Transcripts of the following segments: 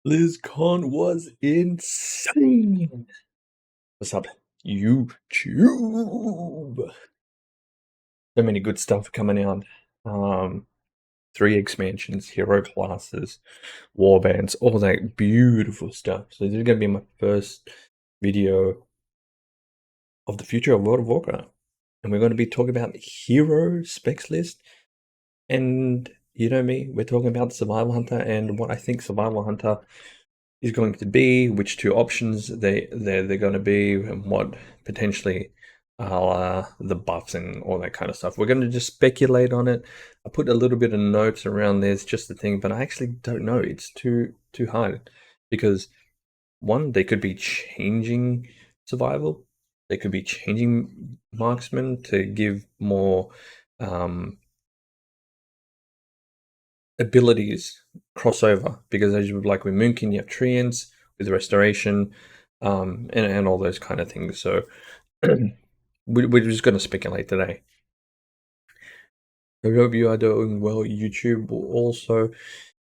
BlizzCon was insane. What's up, YouTube? So many good stuff coming out. 3 expansions, hero classes, warbands, all that beautiful stuff. So this is going to be my first video of the future of World of Warcraft. And we're going to be talking about hero specs list. And you know me, we're talking about the Survival Hunter and what I think Survival Hunter is going to be, which 2 options they're going to be, and what potentially are the buffs and all that kind of stuff. We're going to just speculate on it. I put a little bit of notes around this, just the thing, but I actually don't know. It's too hard because one, they could be changing survival. They could be changing marksmen to give more abilities crossover, because as you would like with Moonkin, you have treants with restoration, and all those kind of things. So we're just going to speculate today. I hope you are doing well, YouTube. Also,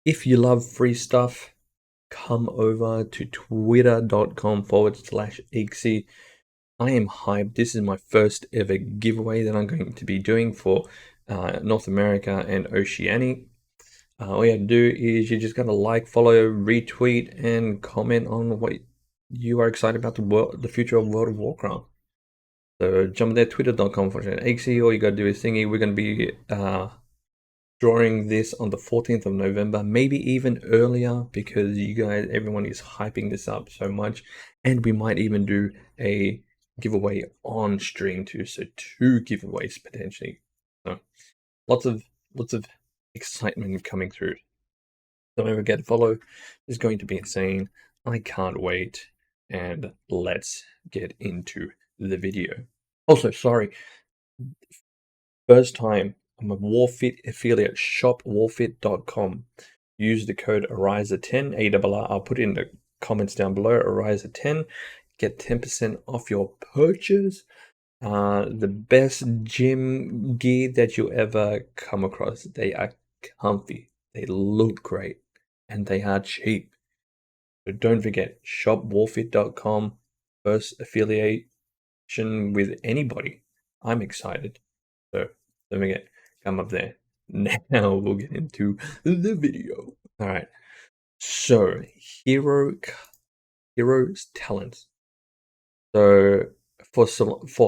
if you love free stuff, come over to twitter.com/Ixie. I am hyped. This is my first ever giveaway that I'm going to be doing for North America and Oceania. All you have to do is you just got to like, follow, retweet, and comment on what you are excited about the future of World of Warcraft. So jump there, twitter.com/Ixie. All you got to do is thingy. We're going to be drawing this on the 14th of November, maybe even earlier, because everyone is hyping this up so much. And we might even do a giveaway on stream too. So 2 giveaways potentially. So lots of excitement coming through. Don't ever forget to follow. It's going to be insane. I can't wait. And let's get into the video. Also, sorry, first time, I'm a Warfit affiliate, shopwarfit.com. Use the code ARISA10, ARR. I'll put it in the comments down below, ARISA10. Get 10% off your purchase. The best gym gear that you ever come across. They are comfy, they look great, and they are cheap. So don't forget, shopwarfit.com, first affiliation with anybody. I'm excited. So don't forget, come up there. Now we'll get into the video. All right. So heroes talents. So for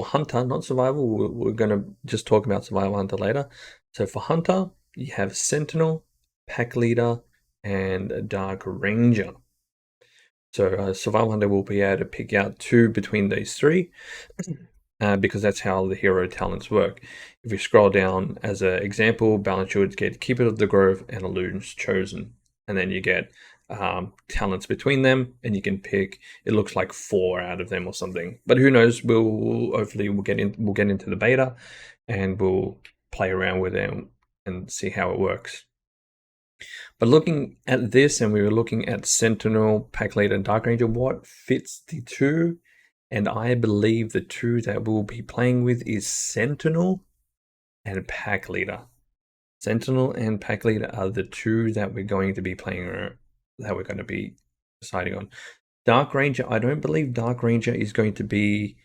Hunter, not Survival, we're going to just talk about Survival Hunter later. So for Hunter, you have Sentinel, Pack Leader, and Dark Ranger. So Survival Hunter will be able to pick out 2 between these 3, because that's how the hero talents work. If we scroll down as an example, Balance Shields get Keeper of the Grove and Illusion's Chosen. And then you get talents between them, and you can pick, it looks like 4 out of them or something, but who knows. Hopefully we'll get into the beta and we'll play around with them and see how it works. But looking at this, and we were looking at Sentinel, Pack Leader, and Dark Ranger, what fits the 2, and I believe the 2 that we'll be playing with is Sentinel and Pack Leader. Sentinel and Pack Leader are the 2 that we're going to be playing, that we're going to be deciding on. Dark Ranger, I don't believe Dark Ranger is going to be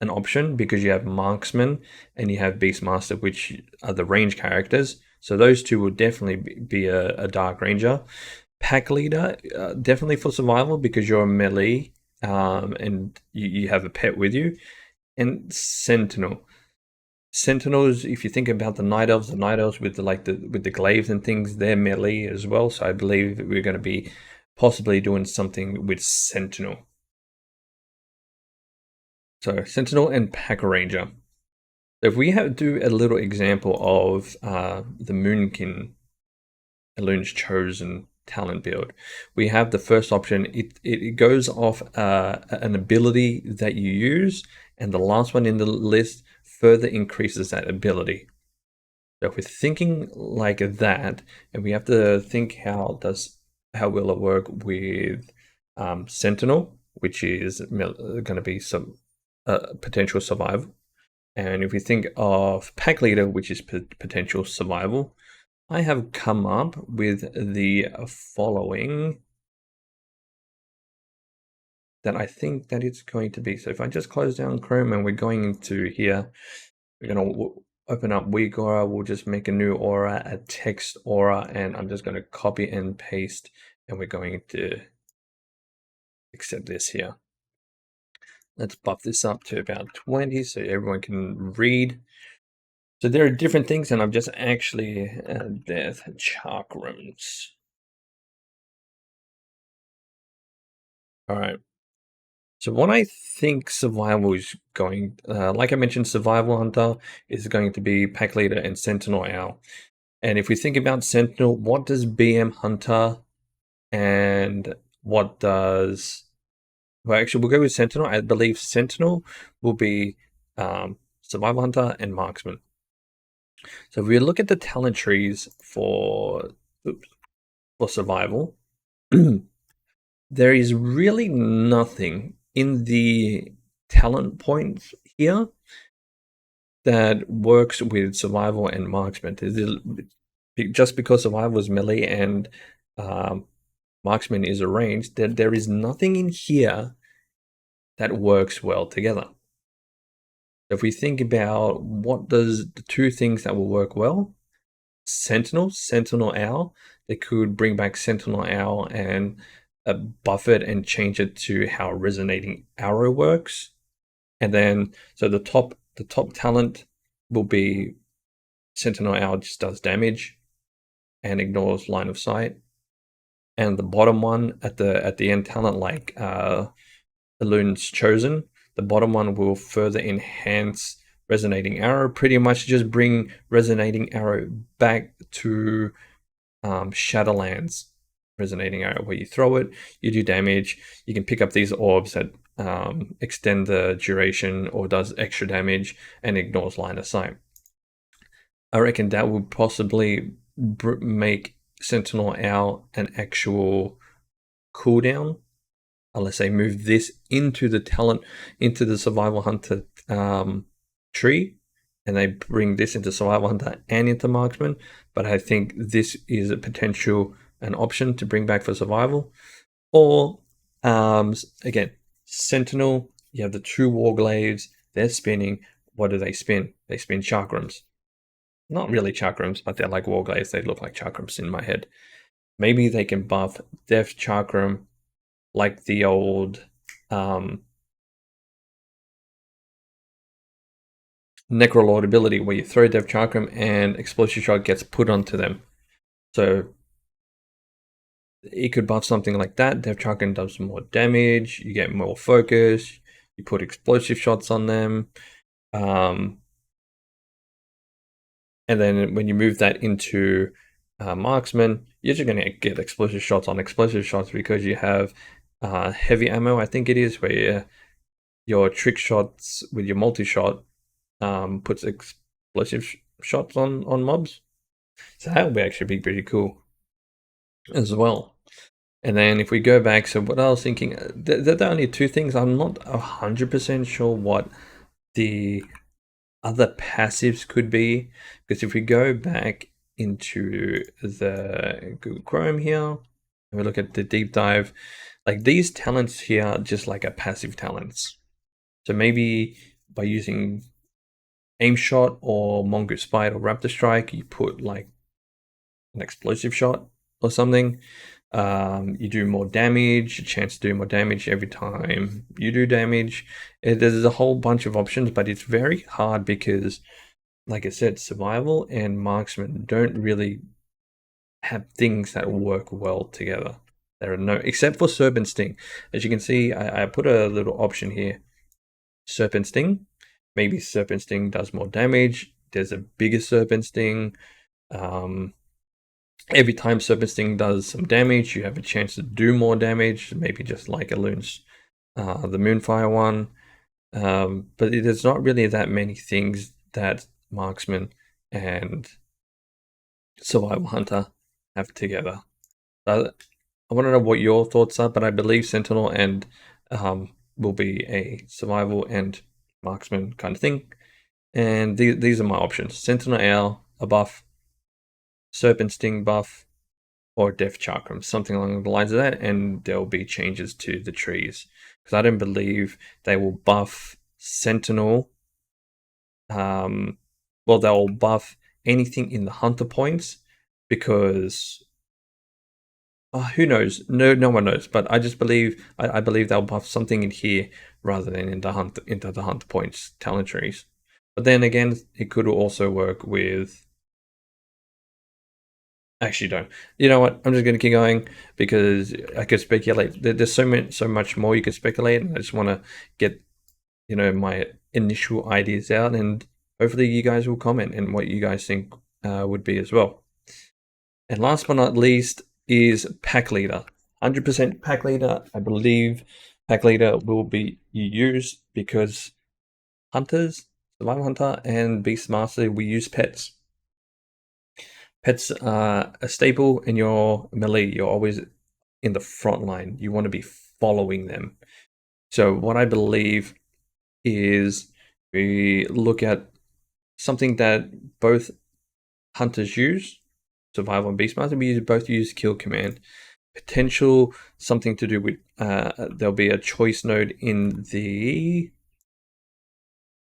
an option, because you have Marksman and you have Beastmaster, which are the range characters. So those 2 will definitely be a Dark Ranger. Pack Leader, definitely for survival, because you're a melee and you have a pet with you. And Sentinels, if you think about the Night Elves with the glaives and things, they're melee as well. So I believe we're going to be possibly doing something with Sentinel. So Sentinel and Pack Ranger. So if we do a little example of the Moonkin, Illusion's Chosen talent build, we have the first option. It goes off an ability that you use, and the last one in the list further increases that ability. So if we're thinking like that, and we have to think how will it work with Sentinel, which is going to be some potential survival. And if we think of Pack Leader, which is potential survival, I have come up with the following that I think that it's going to be. So if I just close down Chrome and we're going into here, we're going to open up weak aura. We'll just make a new aura, a text aura, and I'm just going to copy and paste, and we're going to accept this here. Let's buff this up to about 20 so everyone can read. So there are different things, and I've just actually there's chakrams. All right. So what I think survival is going, like I mentioned, survival hunter is going to be pack leader and sentinel owl. And if we think about sentinel, what does BM hunter and what does, well, actually we'll go with sentinel. I believe sentinel will be survival hunter and marksman. So if we look at the talent trees for survival, there is really nothing in the talent points here that works with survival and marksman. Just because survival is melee and marksman is a range, there is nothing in here that works well together. If we think about what does the two things that will work well, sentinel owl, they could bring back sentinel owl and buff it and change it to how resonating arrow works. And then so the top talent will be sentinel owl, just does damage and ignores line of sight. And the bottom one at the end talent, like Elun's chosen, the bottom one will further enhance resonating arrow, pretty much just bring resonating arrow back to shadowlands resonating arrow, where you throw it, you do damage, you can pick up these orbs that extend the duration or does extra damage and ignores line of sight. I reckon that would possibly make Sentinel Owl an actual cooldown, unless they move this into the talent, into the Survival Hunter tree, and they bring this into Survival Hunter and into Marksman. But I think this is a potential, an option to bring back for Survival. Or, again, Sentinel, you have the two Warglaives, they're spinning. What do they spin? They spin chakrams. Not really chakrams, but they're like Warglaives. They look like chakrams in my head. Maybe they can buff Death Chakram like the old Necrolord ability, where you throw Death Chakram and Explosive Shot gets put onto them. So it could buff something like that. Death Chakram does more damage, you get more focus, you put Explosive Shots on them. And then when you move that into Marksman, you're just going to get Explosive Shots on Explosive Shots because you have heavy ammo, I think it is, where your trick shots with your multi-shot puts explosive shots on mobs. So that would be actually be pretty cool as well. And then if we go back, so what I was thinking, there are only two things. I'm not 100% sure what the other passives could be, because if we go back into the Google Chrome here and we look at the deep dive, like these talents here are just like a passive talents. So maybe by using aim shot or mongoose bite or raptor strike, you put like an explosive shot or something. You do more damage, a chance to do more damage every time you do damage. There's a whole bunch of options, but it's very hard because, like I said, survival and marksman don't really have things that work well together. There are no, except for Serpent Sting. As you can see, I put a little option here. Serpent Sting. Maybe Serpent Sting does more damage. There's a bigger Serpent Sting. Every time Serpent Sting does some damage, you have a chance to do more damage, maybe just like Elun's, the Moonfire one. But there's not really that many things that Marksman and Survival Hunter have together. I want to know what your thoughts are, but I believe Sentinel and will be a Survival and Marksman kind of thing. And these are my options. Sentinel Owl, a buff. Serpent Sting buff, or Death Chakram, something along the lines of that, and there'll be changes to the trees. Because I don't believe they will buff Sentinel. Well, they'll buff anything in the Hunter points, because who knows? No one knows. But I just believe I believe they'll buff something in here rather than into the Hunter points talent trees. But then again, it could also work with. Actually, don't. You know what? I'm just going to keep going because I could speculate. There's so much more you could speculate, and I just want to get my initial ideas out, and hopefully you guys will comment and what you guys think would be as well. And last but not least is pack leader. 100% pack leader. I believe pack leader will be used because hunters, survival hunter, and beastmastery, we use pets. Pets are a staple in your melee. You're always in the front line. You want to be following them. So what I believe is we look at something that both hunters use, survival and beastmaster. We both use kill command. Potential something to do with there'll be a choice node in the.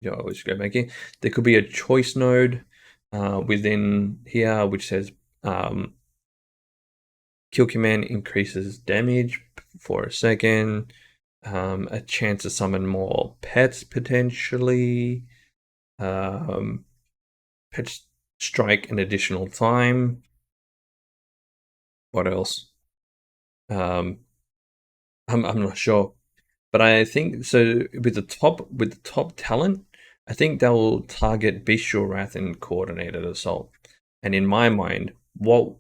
Let's go back in. There could be a choice node within here which says kill command increases damage for a second. A chance to summon more pets potentially. Pet strike an additional time. What else? I'm not sure, but I think so. With the top talent, I think they'll target bestial wrath and coordinated assault. And in my mind, what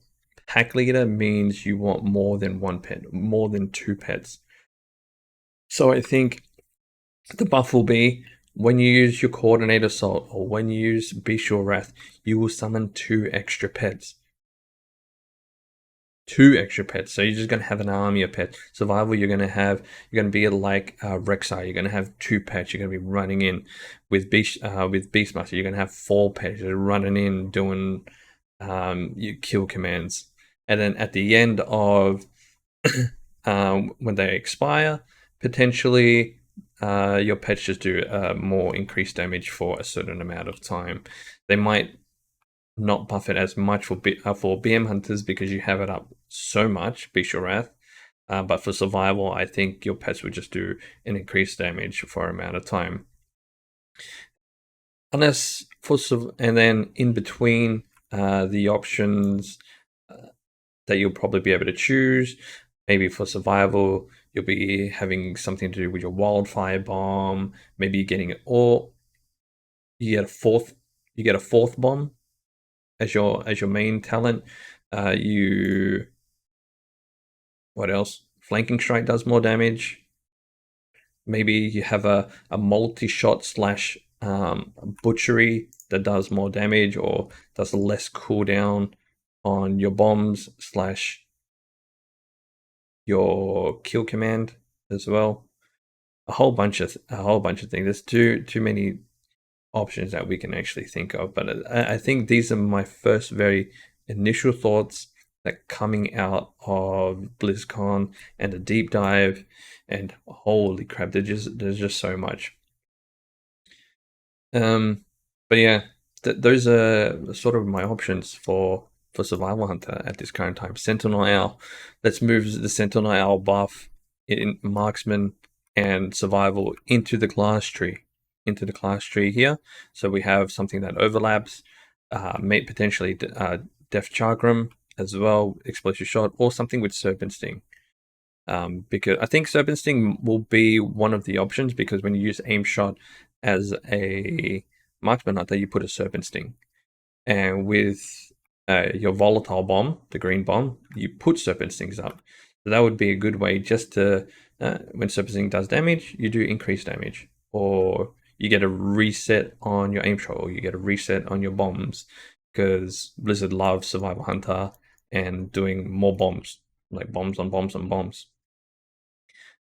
pack leader means you want more than one pet, more than two pets. So I think the buff will be when you use your coordinated assault or when you use bestial wrath, you will summon 2 extra pets. 2 extra pets. So you're just going to have an army of pets. Survival, you're going to be like Rexar. You're going to have 2 pets. You're going to be running in with Beastmaster. You're going to have 4 pets. You're running in doing your kill commands. And then at the end of when they expire, potentially your pets just do more increased damage for a certain amount of time. They might not buff it as much for BM hunters because you have it up so much, Bestial Wrath. But for survival, I think your pets would just do an increased damage for an amount of time. Unless and then in between the options that you'll probably be able to choose, maybe for survival, you'll be having something to do with your wildfire bomb. Maybe you're getting it, or you get a fourth bomb as your main talent. What else? Flanking strike does more damage. Maybe you have a multi-shot slash butchery that does more damage or does less cooldown on your bombs slash your kill command as well. A whole bunch of things. There's too many options that we can actually think of, but I think these are my first very initial thoughts that coming out of BlizzCon and a deep dive, and holy crap, there's just so much. But yeah, those are sort of my options for Survival Hunter at this current time. Sentinel Owl. Let's move the Sentinel Owl buff in Marksman and Survival into the class tree. Here. So we have something that overlaps, may potentially Death Chakram as well, Explosive Shot, or something with Serpent Sting. Because I think Serpent Sting will be one of the options, because when you use Aim Shot as a Marksman Hunter, you put a Serpent Sting. And with your Volatile Bomb, the green bomb, you put Serpent Stings up. So that would be a good way just to, when Serpent Sting does damage, you do increased damage. Or you get a reset on your aim shot, or you get a reset on your bombs, because Blizzard loves Survival Hunter and doing more bombs, like bombs on bombs on bombs.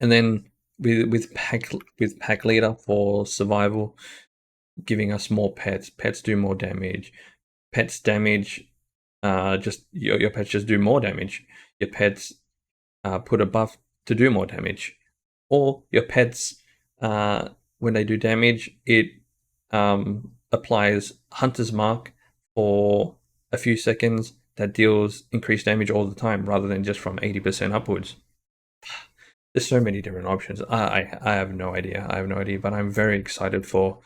And then with pack leader for survival, giving us more pets. Pets do more damage. Pets damage just your pets just do more damage. Your pets put a buff to do more damage, or your pets when they do damage, it applies Hunter's Mark for a few seconds that deals increased damage all the time, rather than just from 80% upwards. There's so many different options. I have no idea. I have no idea, but I'm very excited for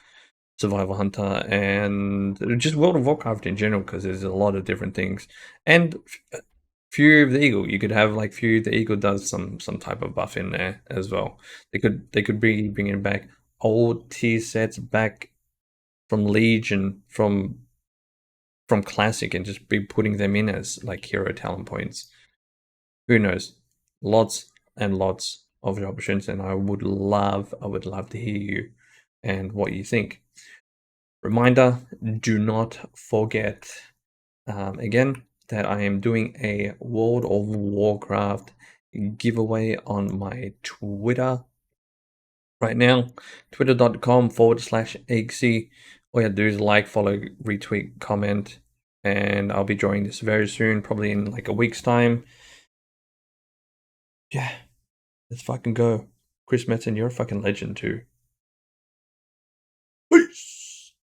Survival Hunter and just World of Warcraft in general, because there's a lot of different things. And Fury of the Eagle, you could have like Fury of the Eagle does some type of buff in there as well. They could be bringing back old tier sets back from Legion, from Classic, and just be putting them in as like hero talent points. Who knows? Lots and lots of options, and I would love to hear you and what you think. Reminder, do not forget again that I am doing a World of Warcraft giveaway on my Twitter right now, twitter.com/eggsy. All you have to do is like, follow, retweet, comment, and I'll be joining this very soon, probably in like a week's time. Yeah, let's fucking go. Chris Metzen, you're a fucking legend too.